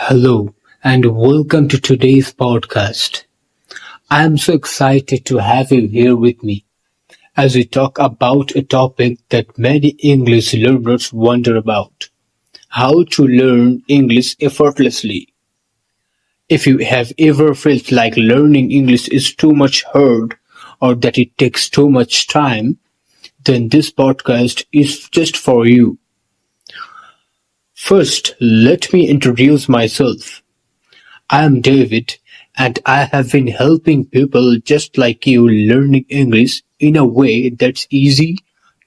Hello and welcome to today's podcast. I am so excited to have you here with me as we talk about a topic that many English learners wonder about: how to learn English effortlessly. If you have ever felt like learning English is too much hard or that it takes too much time, then this podcast is just for you. First, let me introduce myself. I am David, and I have been helping people just like you learning English in a way that's easy,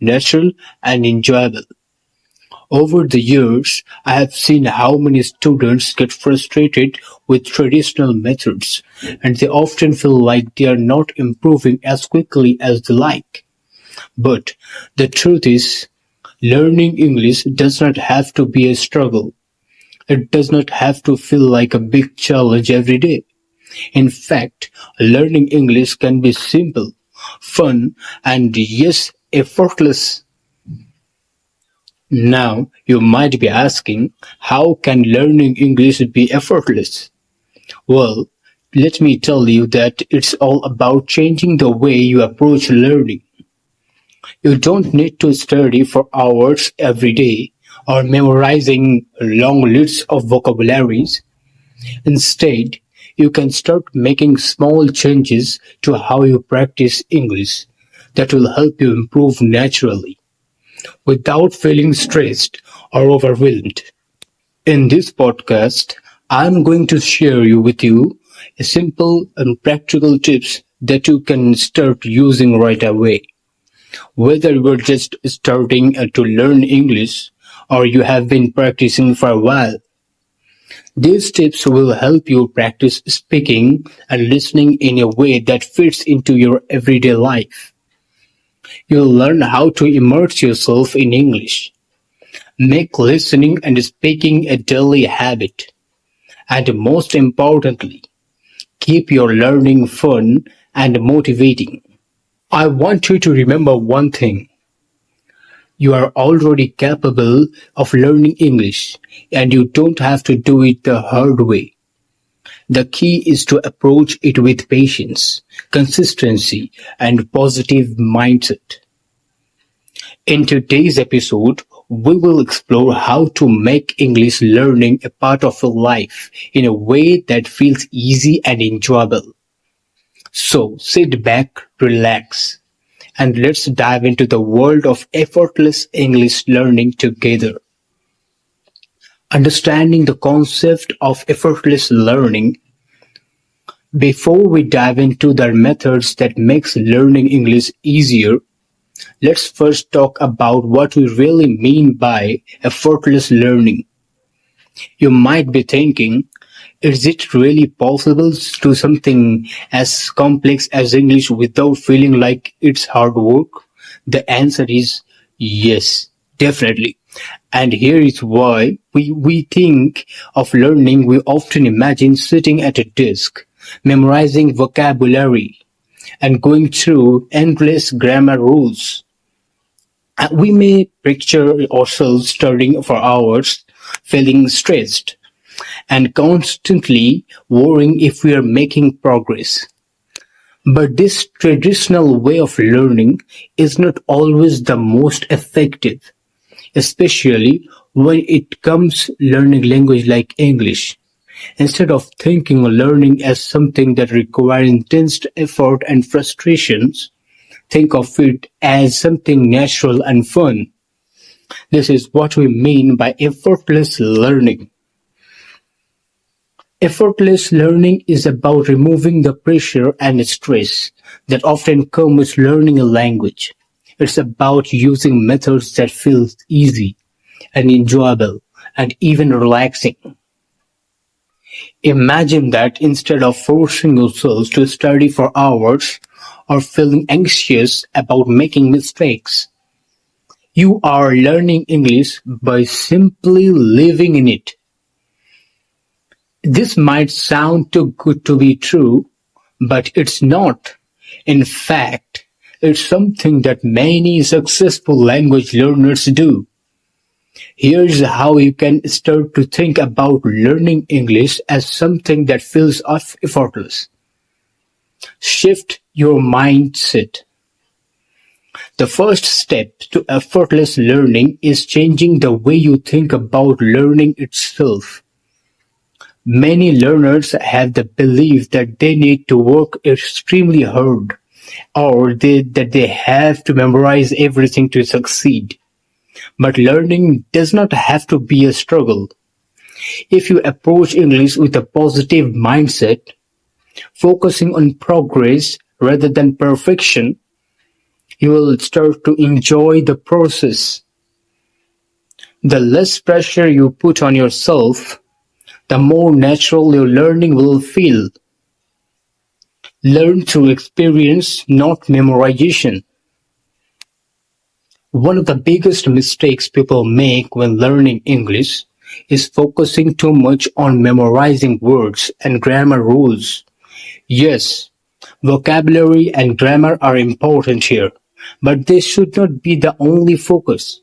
natural, and enjoyable. Over the years, I have seen how many students get frustrated with traditional methods, and they often feel like they are not improving as quickly as they like. But the truth is, learning English does not have to be a struggle. It does not have to feel like a big challenge every day. In fact, learning English can be simple, fun, and yes, effortless. Now, you might be asking, how can learning English be effortless? Well, let me tell you that it's all about changing the way you approach learning. You don't need to study for hours every day or memorizing long lists of vocabularies. Instead, you can start making small changes to how you practice English that will help you improve naturally without feeling stressed or overwhelmed. In this podcast, I'm going to share with you a simple and practical tips that you can start using right away. Whether you're just starting to learn English or you have been practicing for a while, these tips will help you practice speaking and listening in a way that fits into your everyday life. You'll learn how to immerse yourself in English, make listening and speaking a daily habit, and most importantly, keep your learning fun and motivating. I want you to remember one thing. You are already capable of learning English, and you don't have to do it the hard way. The key is to approach it with patience, consistency, and positive mindset. In today's episode, we will explore how to make English learning a part of your life in a way that feels easy and enjoyable. So sit back, relax, and let's dive into the world of effortless English learning together. Understanding the concept of effortless learning. Before we dive into the methods that makes learning English easier, let's first talk about what we really mean by effortless learning. You might be thinking, is it really possible to do something as complex as English without feeling like it's hard work? The answer is yes, definitely. And here is why we think of learning, we often imagine sitting at a desk, memorizing vocabulary, and going through endless grammar rules. We may picture ourselves studying for hours, feeling stressed, and constantly worrying if we are making progress. But this traditional way of learning is not always the most effective, especially when it comes learning language like English. Instead of thinking of learning as something that requires intense effort and frustrations, think of it as something natural and fun. This is what we mean by effortless learning. Effortless learning is about removing the pressure and stress that often come with learning a language. It's about using methods that feel easy and enjoyable and even relaxing. Imagine that instead of forcing yourself to study for hours or feeling anxious about making mistakes, you are learning English by simply living in it. This might sound too good to be true, but it's not. In fact, it's something that many successful language learners do. Here's how you can start to think about learning English as something that feels effortless. Shift your mindset. The first step to effortless learning is changing the way you think about learning itself. Many learners have the belief that they need to work extremely hard or that they have to memorize everything to succeed. But learning does not have to be a struggle. If you approach English with a positive mindset, focusing on progress rather than perfection, you will start to enjoy the process. The less pressure you put on yourself, the more natural your learning will feel. Learn through experience, not memorization. One of the biggest mistakes people make when learning English is focusing too much on memorizing words and grammar rules. Yes, vocabulary and grammar are important here, but they should not be the only focus.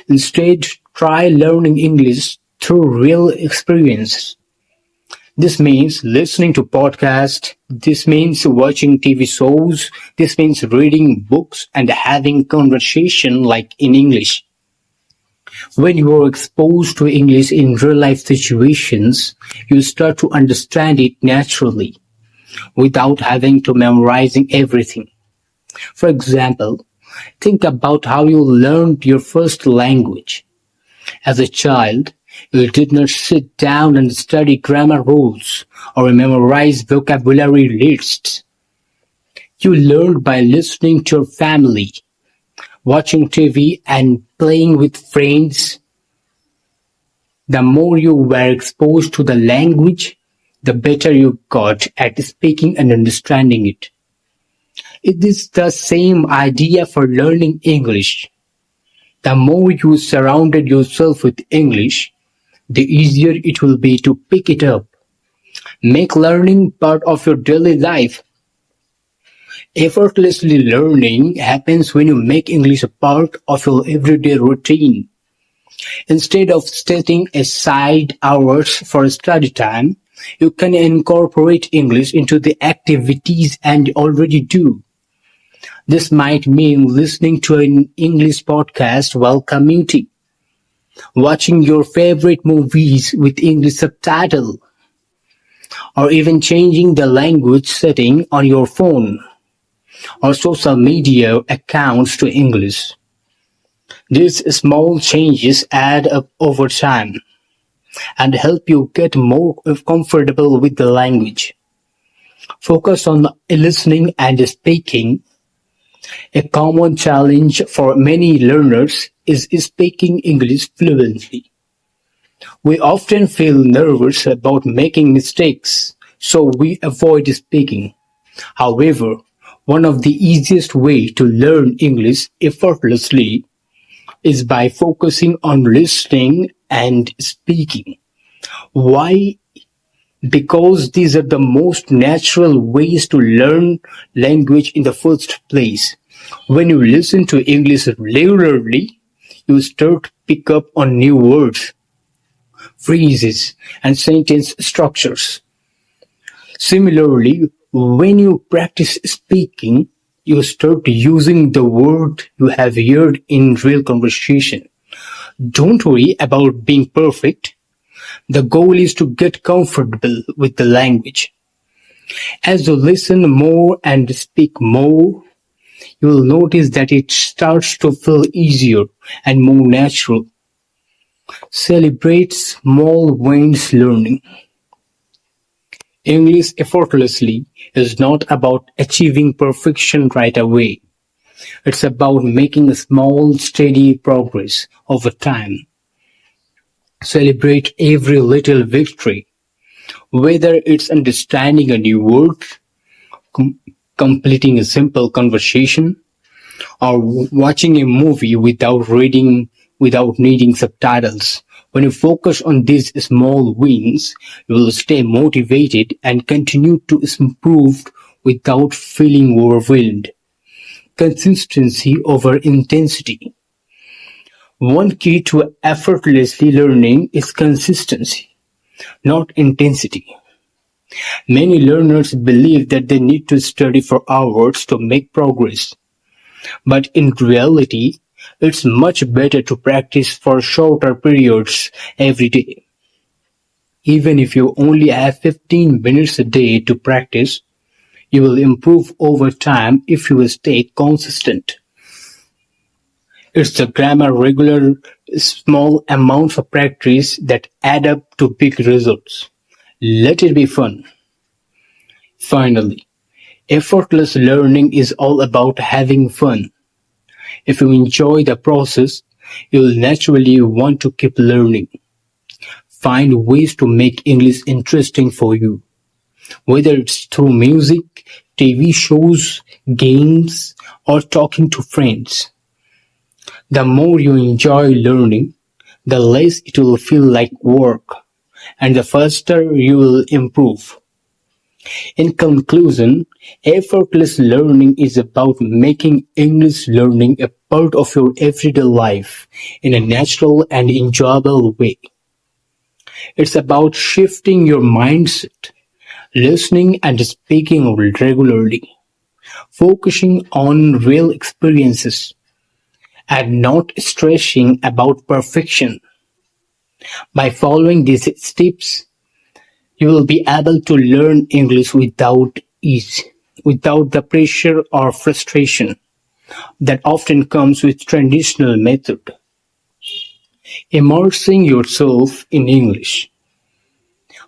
Instead, try learning English through real experiences. This means listening to podcasts, this means watching TV shows, this means reading books and having conversation like in English. When you are exposed to English in real life situations, you start to understand it naturally without having to memorizing everything. For example, think about how you learned your first language. As a child, you did not sit down and study grammar rules or memorize vocabulary lists. You learned by listening to your family, watching TV, and playing with friends. The more you were exposed to the language, the better you got at speaking and understanding it. It is the same idea for learning English. The more you surrounded yourself with English, the easier it will be to pick it up. Make learning part of your daily life. Effortlessly learning happens when you make English a part of your everyday routine. Instead of setting aside hours for study time, you can incorporate English into the activities and already do. This might mean listening to an English podcast while commuting, watching your favorite movies with English subtitle, or even changing the language setting on your phone or social media accounts to English. These small changes add up over time and help you get more comfortable with the language. Focus on listening and speaking. A common challenge for many learners is speaking English fluently. We often feel nervous about making mistakes, so we avoid speaking. However, one of the easiest ways to learn English effortlessly is by focusing on listening and speaking. Why? Because these are the most natural ways to learn language in the first place. When you listen to English regularly, you start to pick up on new words, phrases, and sentence structures. Similarly, when you practice speaking, you start using the word you have heard in real conversation. Don't worry about being perfect. The goal is to get comfortable with the language. As you listen more and speak more, you will notice that it starts to feel easier and more natural. Celebrate small wins learning. English effortlessly is not about achieving perfection right away. It's about making a small, steady progress over time. Celebrate every little victory, whether it's understanding a new word, com- completing a simple conversation, or watching a movie without needing subtitles. When you focus on these small wins, you will stay motivated and continue to improve without feeling overwhelmed. Consistency over intensity. One key to effortlessly learning is consistency, not intensity. Many learners believe that they need to study for hours to make progress, but in reality, it's much better to practice for shorter periods every day. Even if you only have 15 minutes a day to practice, you will improve over time if you will stay consistent. It's the grammar regular small amounts of practice that add up to big results. Let it be fun. Finally, effortless learning is all about having fun. If you enjoy the process, you'll naturally want to keep learning. Find ways to make English interesting for you, whether it's through music, TV shows, games, or talking to friends. The more you enjoy learning, the less it will feel like work, and the faster you will improve. In conclusion, effortless learning is about making English learning a part of your everyday life in a natural and enjoyable way. It's about shifting your mindset, listening and speaking regularly, focusing on real experiences, and not stressing about perfection. By following these steps, you will be able to learn English without ease, without the pressure or frustration that often comes with traditional method. Immersing yourself in English.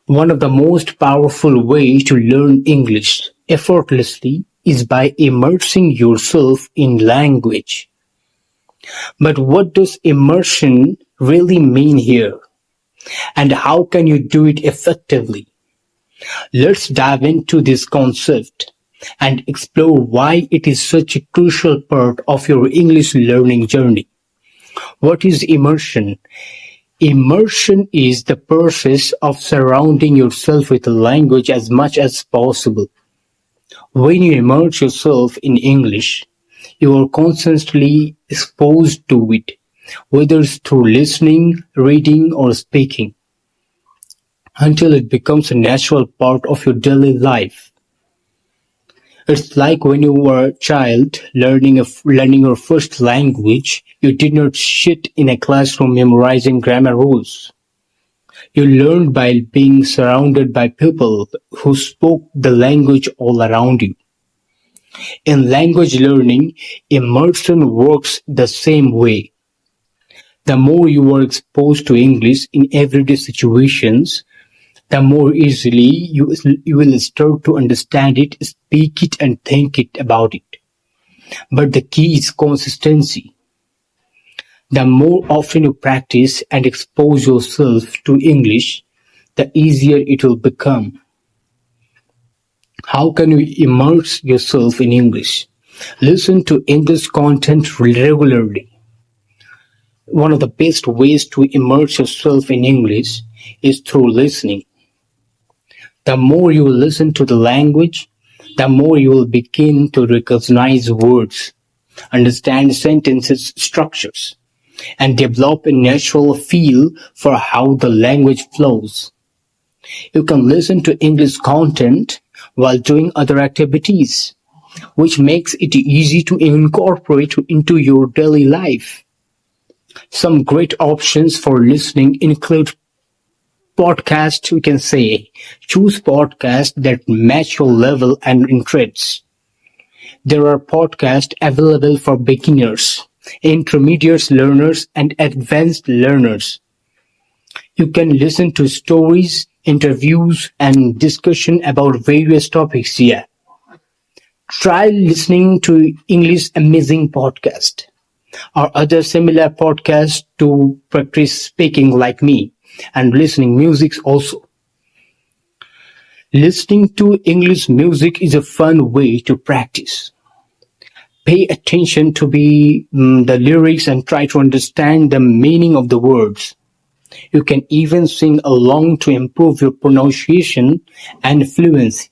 One of the most powerful ways to learn English effortlessly is by immersing yourself in language. But what does immersion really mean here? And how can you do it effectively? Let's dive into this concept and explore why it is such a crucial part of your English learning journey. What is immersion? Immersion is the process of surrounding yourself with a language as much as possible. When you immerse yourself in English, you are constantly exposed to it, whether it's through listening, reading, or speaking, until it becomes a natural part of your daily life. It's like when you were a child learning your first language, you did not sit in a classroom memorizing grammar rules. You learned by being surrounded by people who spoke the language all around you. In language learning, immersion works the same way. The more you are exposed to English in everyday situations, the more easily you will start to understand it, speak it, and think it about it. But the key is consistency. The more often you practice and expose yourself to English, the easier it will become. How can you immerse yourself in English? Listen to English content regularly. One of the best ways to immerse yourself in English is through listening. The more you listen to the language, the more you will begin to recognize words, understand sentences structures, and develop a natural feel for how the language flows. You can listen to English content while doing other activities, which makes it easy to incorporate into your daily life. Some great options for listening include podcasts, we can say. Choose podcasts that match your level and interests. There are podcasts available for beginners, intermediate learners, and advanced learners. You can listen to stories, interviews, and discussion about various topics here. Try listening to English Amazing Podcast or other similar podcasts to practice speaking like me and listening music also. Listening to English music is a fun way to practice. Pay attention to the lyrics and try to understand the meaning of the words. You can even sing along to improve your pronunciation and fluency.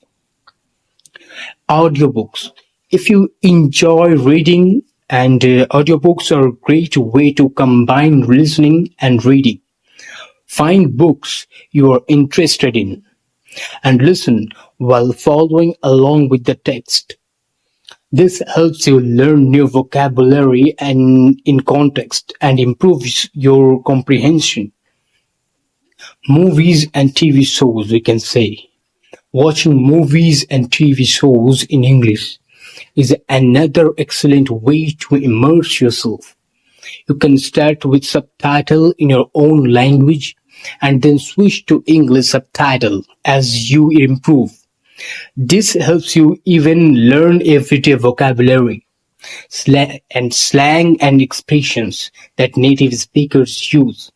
Audiobooks. If you enjoy reading, And audiobooks are a great way to combine listening and reading. Find books you are interested in and listen while following along with the text. This helps you learn new vocabulary and in context and improves your comprehension. Movies and TV shows, we can say. Watching movies and TV shows in English is another excellent way to immerse yourself. You can start with subtitle in your own language and then switch to English subtitle as you improve. This helps you even learn everyday vocabulary, slang and expressions that native speakers use.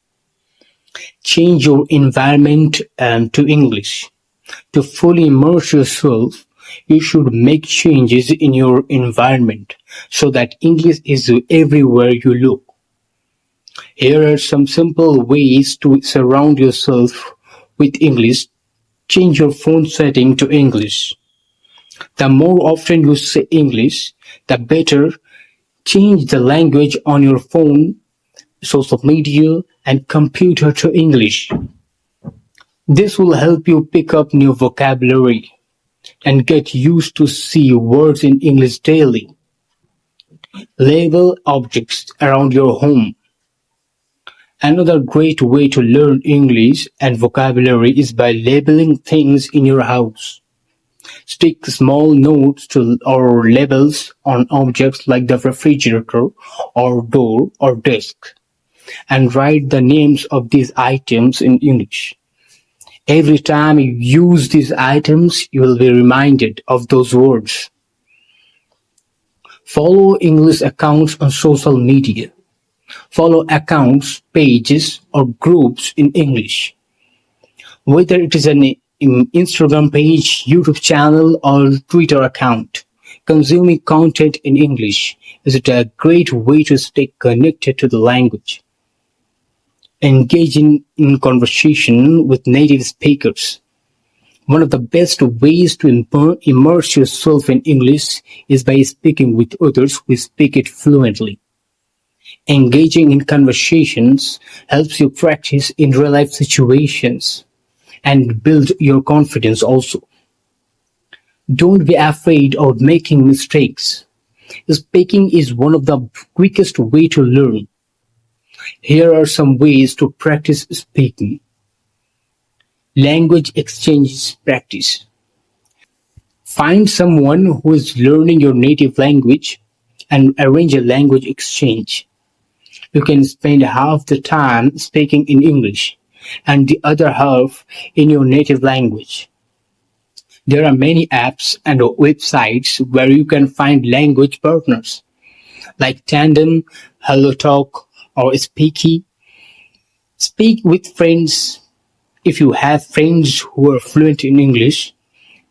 Change your environment to English. To fully immerse yourself, you should make changes in your environment so that English is everywhere you look. Here are some simple ways to surround yourself with English. Change your phone setting to English. The more often you say English, the better. Change the language on your phone, social media, and computer to English. This will help you pick up new vocabulary and get used to see words in English daily. Label objects around your home. Another great way to learn English and vocabulary is by labeling things in your house. Stick small notes or labels on objects like the refrigerator or door or desk and write the names of these items in English. Every time you use these items, you will be reminded of those words. Follow English accounts on social media. Follow accounts, pages, or groups in English. Whether it is an Instagram page, YouTube channel, or Twitter account, consuming content in English is a great way to stay connected to the language. Engage in conversation with native speakers. One of the best ways to immerse yourself in English is by speaking with others who speak it fluently. Engaging in conversations helps you practice in real-life situations and build your confidence also. Don't be afraid of making mistakes. Speaking is one of the quickest way to learn. Here are some ways to practice speaking. Language exchange practice. Find someone who is learning your native language and arrange a language exchange. You can spend half the time speaking in English and the other half in your native language. There are many apps and websites where you can find language partners like Tandem, HelloTalk, or Speaky. Speak with friends. If you have friends who are fluent in English,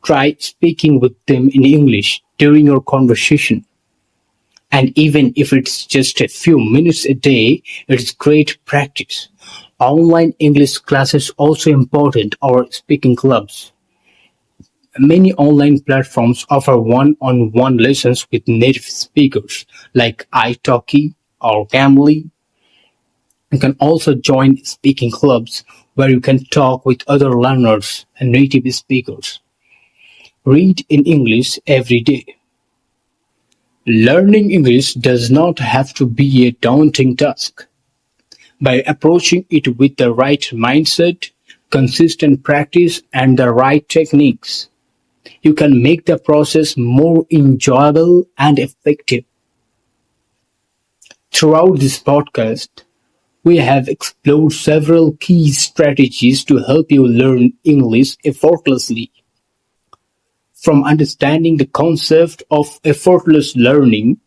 try speaking with them in English during your conversation. And even if it's just a few minutes a day, it's great practice. Online English classes also important or speaking clubs. Many online platforms offer one-on-one lessons with native speakers like italki or Gambly. You can also join speaking clubs where you can talk with other learners and native speakers. Read in English every day. Learning English does not have to be a daunting task. By approaching it with the right mindset, consistent practice, and the right techniques, you can make the process more enjoyable and effective. Throughout this podcast, we have explored several key strategies to help you learn English effortlessly. From understanding the concept of effortless learning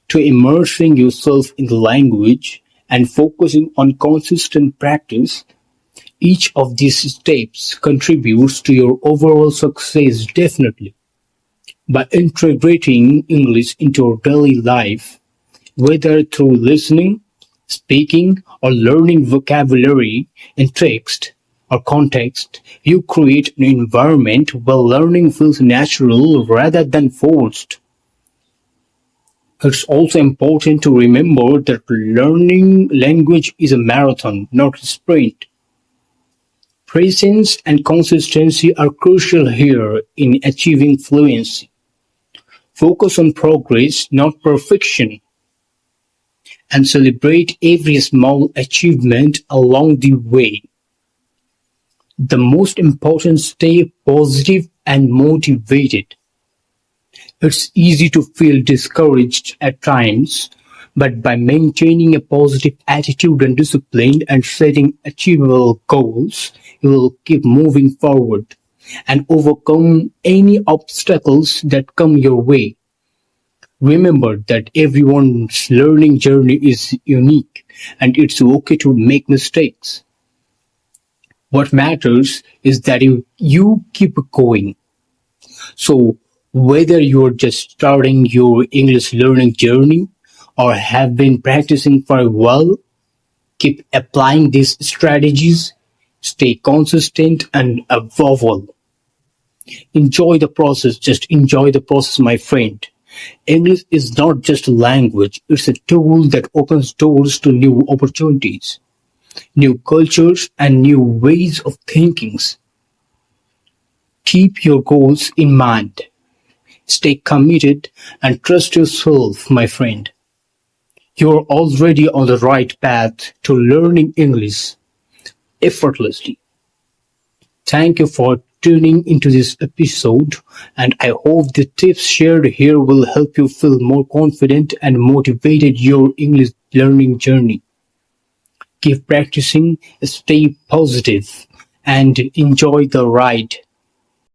to immersing yourself in the language and focusing on consistent practice, each of these steps contributes to your overall success definitely. By integrating English into your daily life, whether through listening, speaking, or learning vocabulary in text or context, you create an environment where learning feels natural rather than forced. It's also important to remember that learning language is a marathon, not a sprint. Presence and consistency are crucial here in achieving fluency. Focus on progress, not perfection, and celebrate every small achievement along the way. The most important, stay positive and motivated. It's easy to feel discouraged at times, but by maintaining a positive attitude and discipline and setting achievable goals, you will keep moving forward and overcome any obstacles that come your way. Remember that everyone's learning journey is unique and it's okay to make mistakes. What matters is that you keep going. So, whether you're just starting your English learning journey or have been practicing for a while, keep applying these strategies, stay consistent, and above all, enjoy the process. Just enjoy the process, my friend. English is not just a language, it's a tool that opens doors to new opportunities, new cultures, and new ways of thinking. Keep your goals in mind. Stay committed and trust yourself, my friend. You're already on the right path to learning English effortlessly. Thank you for tuning into this episode, and I hope the tips shared here will help you feel more confident and motivated your English learning journey. Keep practicing, stay positive, and enjoy the ride.